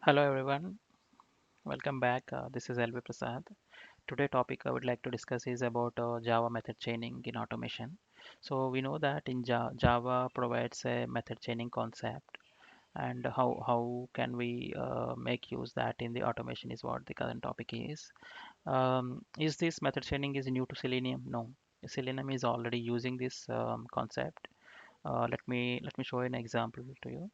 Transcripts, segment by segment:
Hello everyone, welcome back. This is LV Prasad. Today topic I would like to discuss is about Java method chaining in automation. So we know that in Java provides a method chaining concept, and how can we make use that in the automation is what the current topic is. Is this method chaining is new to Selenium? No, Selenium is already using this concept. Let me show an example to you.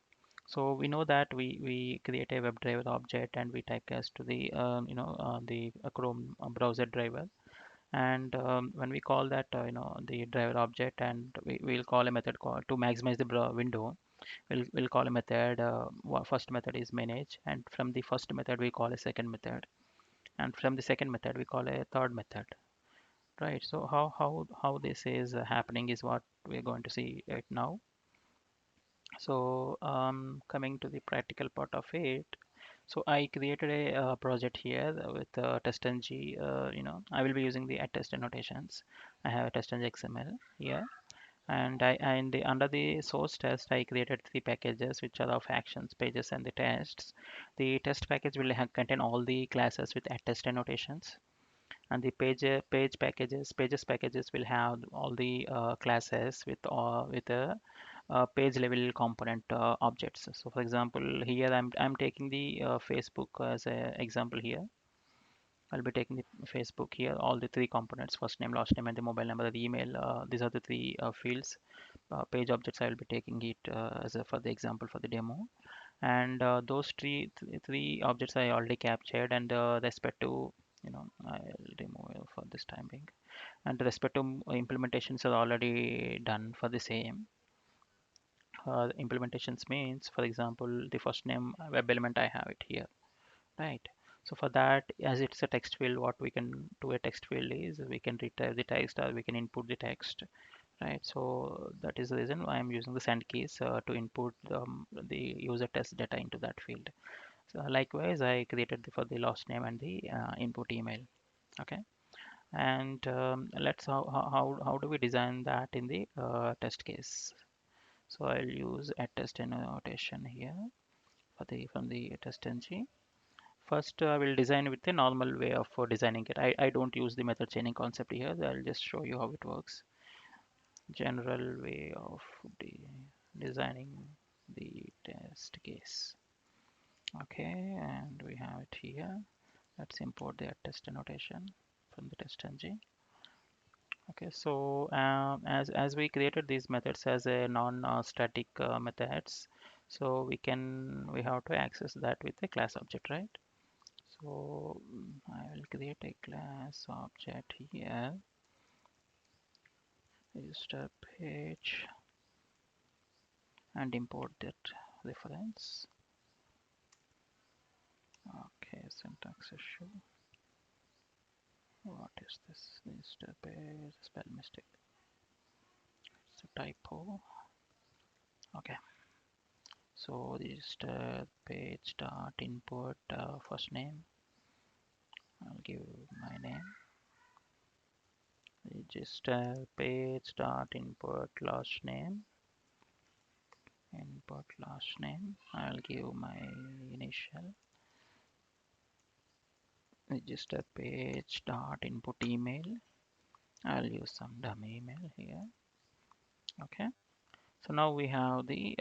So we know that we create a WebDriver object and we typecast to the the Chrome browser driver. And when we call that the driver object, and we'll call a method call to maximize the window. We'll call a method. First method is manage, and from the first method we call a second method, and from the second method we call a third method. Right. So how this is happening is what we're going to see right now. So coming to the practical part of it, so I created a project here with TestNG. I will be using the attest annotations. I have a TestNG XML here, and under the source test, I created three packages which are of actions, pages, and the tests. The test package will contain all the classes with attest annotations, and the pages packages will have all the classes with a page level component objects. So for example, here I'm taking the Facebook as an example here. I'll be taking the Facebook here, all the three components: first name, last name, and the mobile number, the email. These are the three fields. Page objects, I will be taking it as for the example for the demo. And those three objects I already captured, and respect to I'll remove it for this time being. And the respect to implementations are already done for the same. Implementations means, for example, the first name web element, I have it here, right? So for that, as it's a text field, what we can do a text field is we can retrieve the text or we can input the text, right? So that is the reason why I'm using the send keys to input the user test data into that field. So likewise, I created for the last name and the input email. Okay, and let's how do we design that in the test case? So I'll use a test annotation here for the from the TestNG. First, I will design with the normal way of designing it. I don't use the method chaining concept here. I'll just show you how it works. General way of designing the test case. Okay, and we have it here. Let's import the test annotation from the TestNG. Okay, so as we created these methods as a non-static methods, so we have to access that with a class object, right? So I will create a class object here. Use the page and import that reference. Okay, syntax issue. What is this? Is the page spell mistake? It's a typo. Okay. So this the page dot input first name. I'll give my name. Register page dot input last name. Input last name. I'll give my initial. Register page dot input email. I'll use some dummy email here. Okay. So now we have the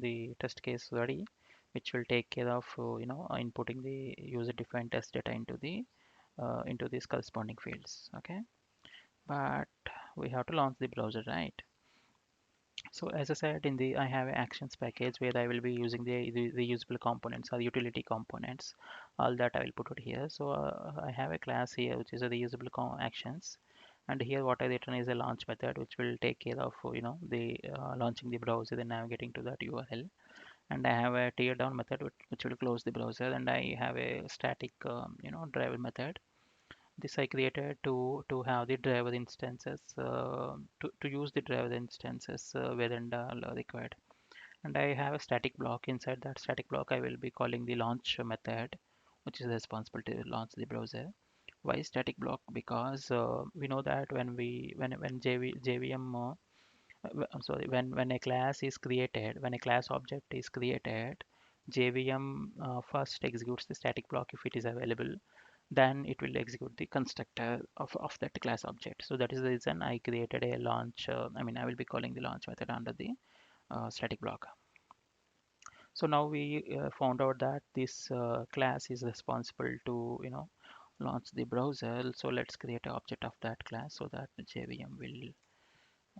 the test case ready, which will take care of inputting the user defined test data into these corresponding fields. Okay, but we have to launch the browser, right? So as I said, in the I have an actions package where I will be using the usable components or utility components. All that I will put it here. So I have a class here which is a reusable actions, and here what I written is a launch method which will take care of the launching the browser, then navigating to that URL. And I have a tear down method which will close the browser, and I have a static driver method. This I created to have the driver instances to use the driver instances where and required. And I have a static block. Inside that static block, I will be calling the launch method, which is responsible to launch the browser. Why static block? Because we know that when JVM I'm sorry, when a class is created, when a class object is created, JVM first executes the static block if it is available, then it will execute the constructor of that class object. So that is the reason I created a launch. I will be calling the launch method under the static block. So now we found out that this class is responsible to launch the browser. So let's create an object of that class so that the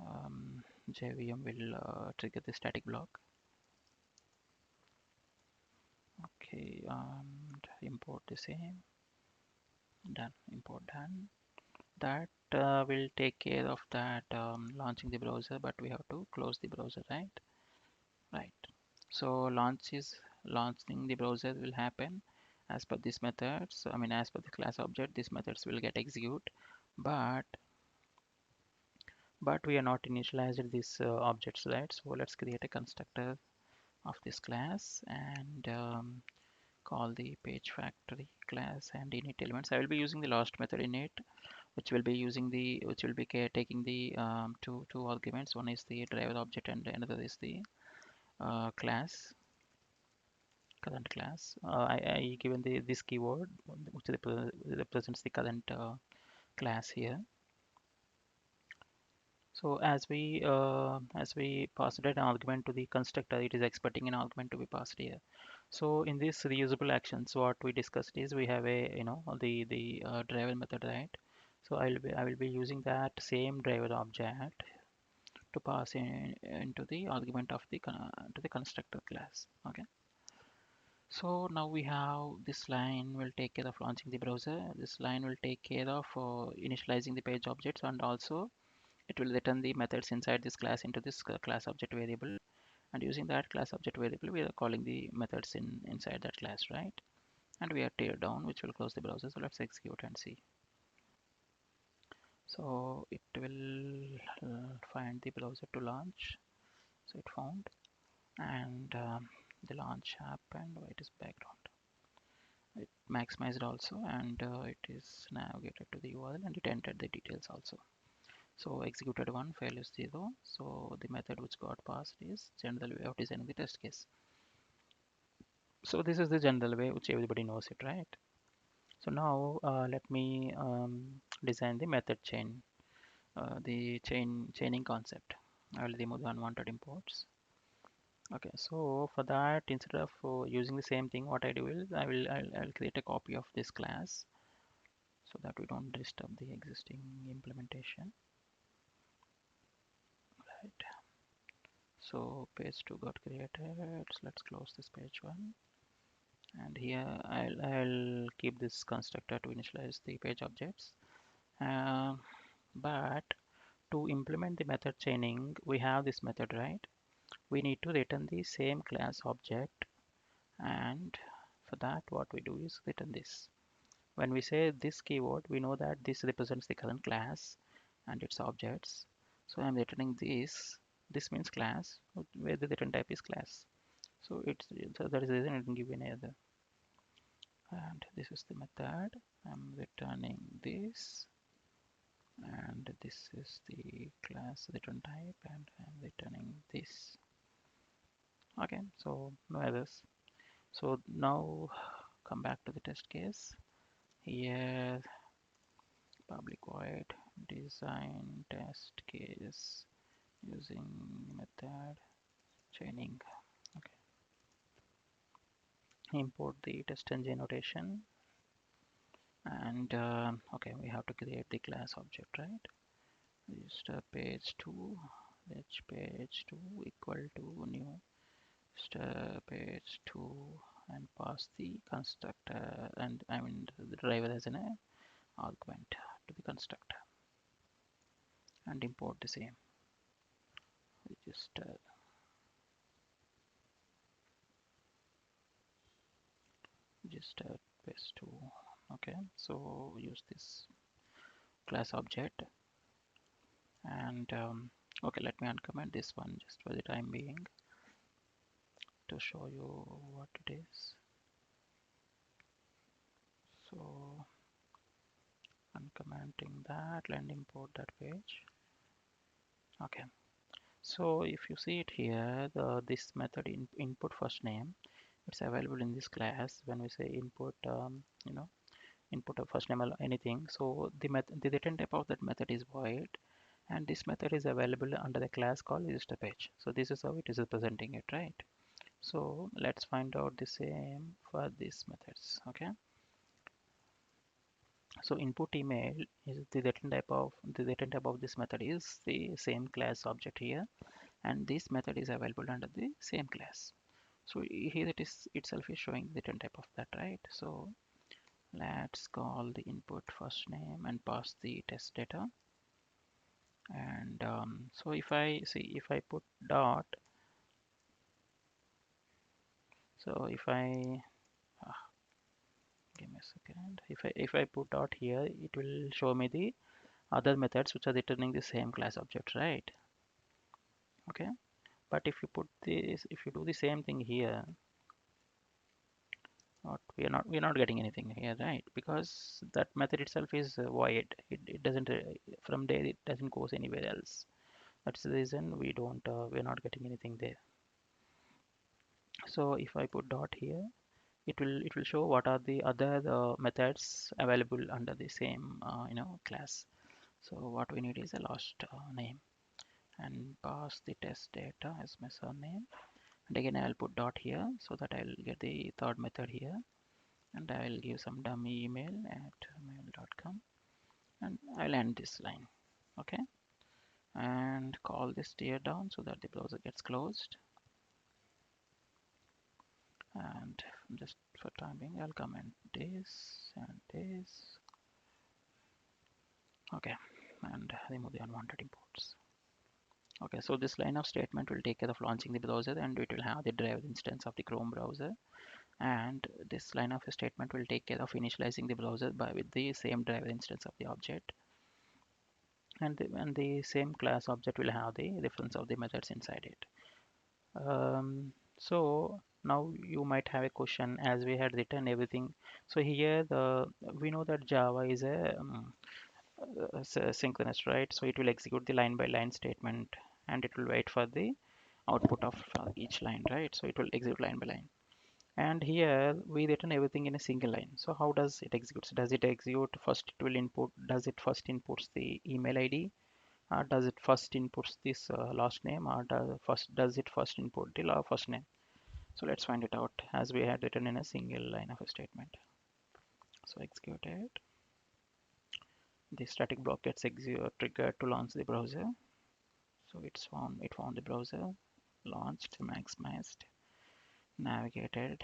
um, JVM will trigger the static block. Okay, and import the same. Done. Import done. That will take care of that launching the browser, but we have to close the browser, right? Right. So launching the browser will happen as per this method. So as per the class object, these methods will get execute, but we are not initialized these objects, right? So let's create a constructor of this class and call the page factory class and init elements. I will be using the last method init, which will be taking the two arguments. One is the driver object and another is the class, current class. I given this keyword which represents the current class here. So as we passed an argument to the constructor, it is expecting an argument to be passed here. So in this reusable actions, what we discussed is we have a the driver method, right? So I will be using that same driver object to pass into the argument of the to the constructor class. Okay. So now we have this line will take care of launching the browser. This line will take care of initializing the page objects, and also it will return the methods inside this class into this class object variable. And using that class object variable, we are calling the methods inside that class, right? And we are tear down, which will close the browser. So let's execute and see. So it will find the browser to launch. So it found, and the launch happened. Why it is background? It maximized also, and it is navigated to the URL, and it entered the details also. So executed one, fail is 0. So the method which got passed is general way of designing the test case. So this is the general way which everybody knows it, right? So now let me design the method chain, the chaining concept. I will remove the unwanted imports. Okay, so for that, instead of using the same thing, what I do is I'll create a copy of this class so that we don't disturb the existing implementation. Right. So page 2 got created. Let's close this page 1. And here I'll keep this constructor to initialize the page objects. Uh, but to implement the method chaining, we have this method, right? We need to return the same class object, and for that what we do is return this. When we say this keyword, we know that this represents the current class and its objects. So I'm returning this. This means class, where the return type is class. So that is the reason I didn't give any other. And this is the method. I'm returning this, and this is the class return type, and I'm returning this. Okay, so no others. So now come back to the test case. Here public void design test case using method chaining. Okay, import the TestNG notation, and okay, we have to create the class object, right? Register page 2, which page 2 equal to new page 2, and pass the constructor, and the driver as an argument to the constructor, and import the same. Register page 2. Okay, so use this class object, and okay, let me uncomment this one just for the time being to show you what it is. So uncommenting that and import that page. Okay, so if you see it here, this method input first name, It's available in this class when we say input, input of first name or anything. So the return type of that method is void, and this method is available under the class called register page. So this is how it is representing it, right? So let's find out the same for these methods. Okay. So input email is the return type of this method is the same class object here, and this method is available under the same class. So here it is itself is showing the return type of that, right? So let's call the input first name and pass the test data. And so if I put dot, so if I give me a second, if I put dot here, it will show me the other methods which are returning the same class object, right? Okay. But if you do the same thing here, we're not getting anything here, right? Because that method itself is void. It doesn't from there it doesn't goes anywhere else. That's the reason we're not getting anything there. So if I put dot here, it will show what are the other methods available under the same class. So what we need is a last name and pass the test data as my surname. And again I'll put dot here so that I'll get the third method here, and I'll give some dummy email at mail.com, and I'll end this line. Okay, and call this tier down so that the browser gets closed. And just for time being, I'll comment this and this. Okay, and remove the unwanted imports. Okay, so this line of statement will take care of launching the browser, and it will have the driver instance of the Chrome browser. And this line of statement will take care of initializing the browser with the same driver instance of the object. And the same class object will have the reference of the methods inside it. So now you might have a question, as we had written everything. So here we know that Java is a synchronous, right? So it will execute the line by line statement, and it will wait for the output of each line, right? So it will execute line by line. And here we written everything in a single line. So how does it execute? Does it execute first? It will input. Does it first inputs the email ID? Does it first inputs this last name, or does it first input the first name? So let's find it out as we had written in a single line of a statement. So execute it. The static block gets triggered to launch the browser. So it found the browser, launched, maximized, navigated,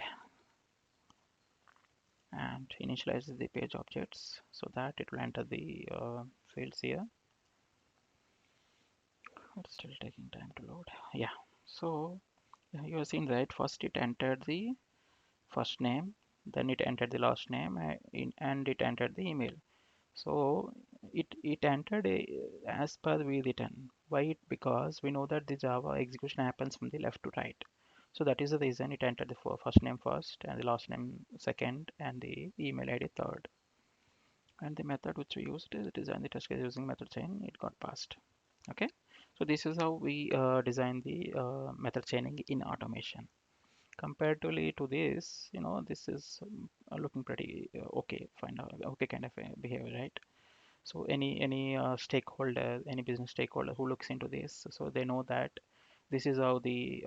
and initializes the page objects so that it will enter the fields here. It's still taking time to load. Yeah. So you have seen, right? First it entered the first name, then it entered the last name, and it entered the email. So it entered as per we written. Why? Because we know that the Java execution happens from the left to right. So that is the reason it entered the first name first, and the last name second, and the email ID third. And the method which we used is design the test case using method chain. It got passed. Okay. So this is how we design the method chaining in automation. Comparatively to this, this is looking pretty okay, fine, okay kind of a behavior, right? So any stakeholder, any business stakeholder who looks into this, so they know that this is how the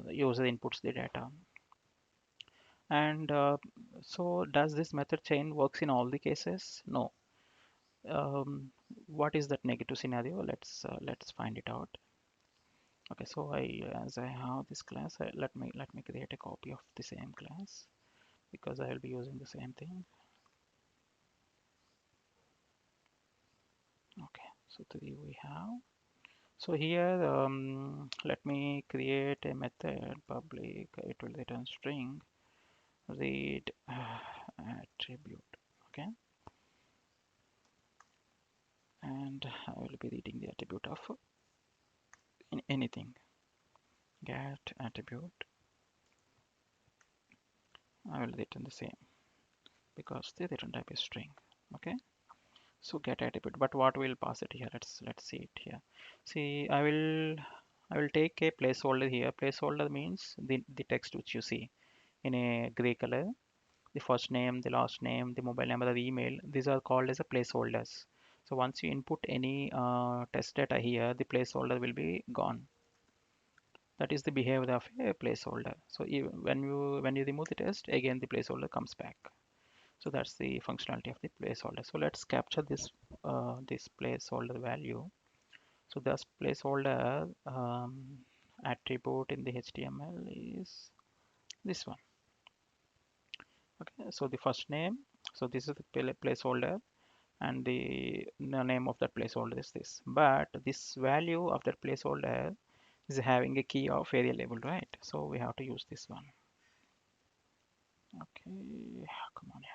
user inputs the data. And so does this method chain works in all the cases? No. What is that negative scenario? Let's find it out. Okay, so as I have this class, let me create a copy of the same class because I will be using the same thing. Okay, so three we have. So here, let me create a method public. It will return string read attribute. Okay, and I will be reading the attribute of anything. Get attribute. I will return the same because the return type is string. Okay, so get attribute. But what will pass it here? Let's see it here. See, I will take a placeholder here. Placeholder means the text which you see. in a gray color. The first name, the last name, the mobile number, the email, these are called as a placeholders. So once you input any test data here, the placeholder will be gone. That is the behavior of a placeholder. So when you remove the test, again the placeholder comes back. So that's the functionality of the placeholder. So let's capture this placeholder value. So this placeholder attribute in the HTML is this one. Okay, so the first name. So this is the placeholder, and the name of that placeholder is this. But this value of that placeholder is having a key of area label, right? So we have to use this one. Okay, come on here.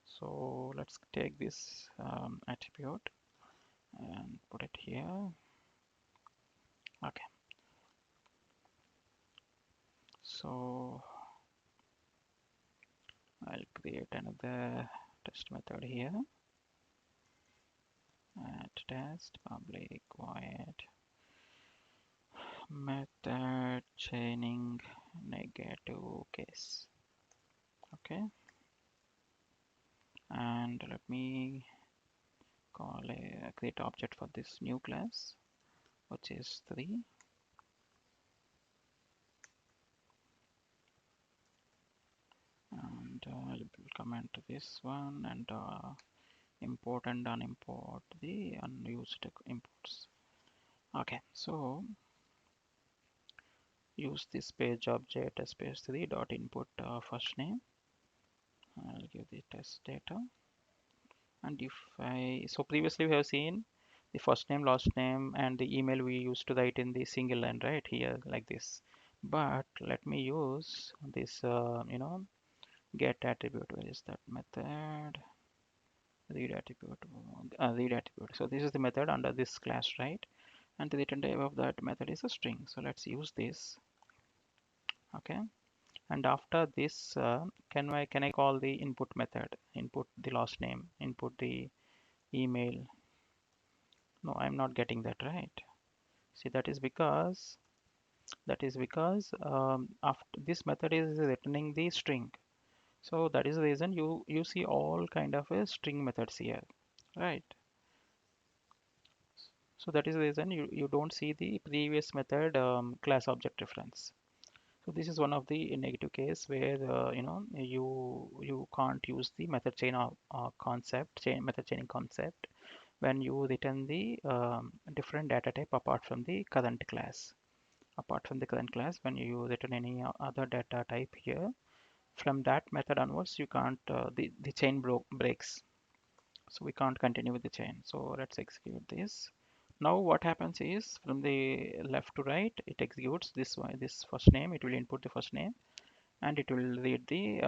So let's take this attribute and put it here. Okay, so I'll create another test method here. At test public void method chaining negative case. Okay, and let me call a create object for this new class, which is 3. And I'll comment this one and import and unimport the unused imports. Okay, so use this page object as page3 dot input first name. I'll give the test data. And if so previously we have seen the first name, last name, and the email we used to write in the single line right here like this. But let me use this, get attribute. Where is that method? Read attribute. Read attribute. So this is the method under this class, right? And the return type of that method is a string. So let's use this. Okay. And after this, can I call the input method? Input the last name. Input the email. No, I'm not getting that right. See, that is because after this method is returning the string. So that is the reason you see all kind of a string methods here, right? So that is the reason you don't see the previous method class object reference. So this is one of the negative case where you can't use the method chain method chaining concept when you return the different data type apart from the current class. Apart from the current class, when you return any other data type here, from that method onwards, you can't the chain breaks. So we can't continue with the chain. So let's execute this. Now what happens is from the left to right, it executes this one, this first name. It will input the first name and it will read the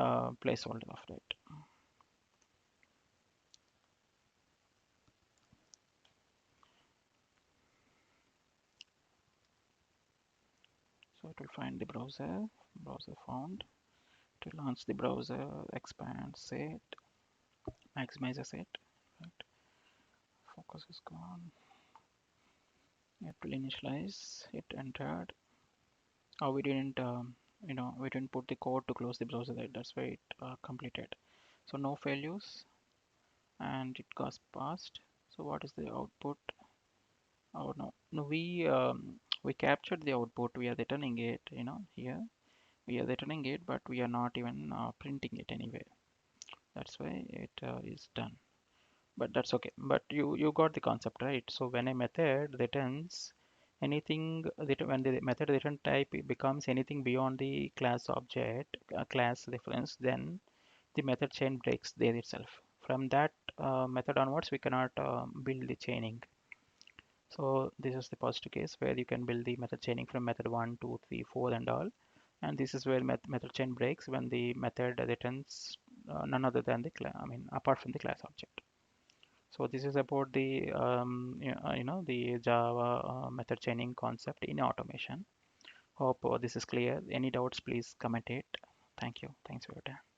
placeholder of it. So it will find the browser found. To launch the browser, expand set, maximize set. Right. Focus is gone. It will initialize. It entered. Oh, we didn't put the code to close the browser. That's why it completed. So no failures, and it got passed. So what is the output? Oh no, no, we captured the output. We are returning it. Here we are returning it, but we are not even printing it anyway. That's why it is done. But that's okay. But you got the concept, right? So when a method returns anything, when the method return type becomes anything beyond the class object, class reference, then the method chain breaks there itself. From that method onwards, we cannot build the chaining. So this is the positive case where you can build the method chaining from method 1, 2, 3, 4, and all. And this is where method chain breaks when the method returns none other than the class, apart from the class object. So this is about the the Java method chaining concept in automation. Hope this is clear. Any doubts, please comment it. Thank you. Thanks for your time.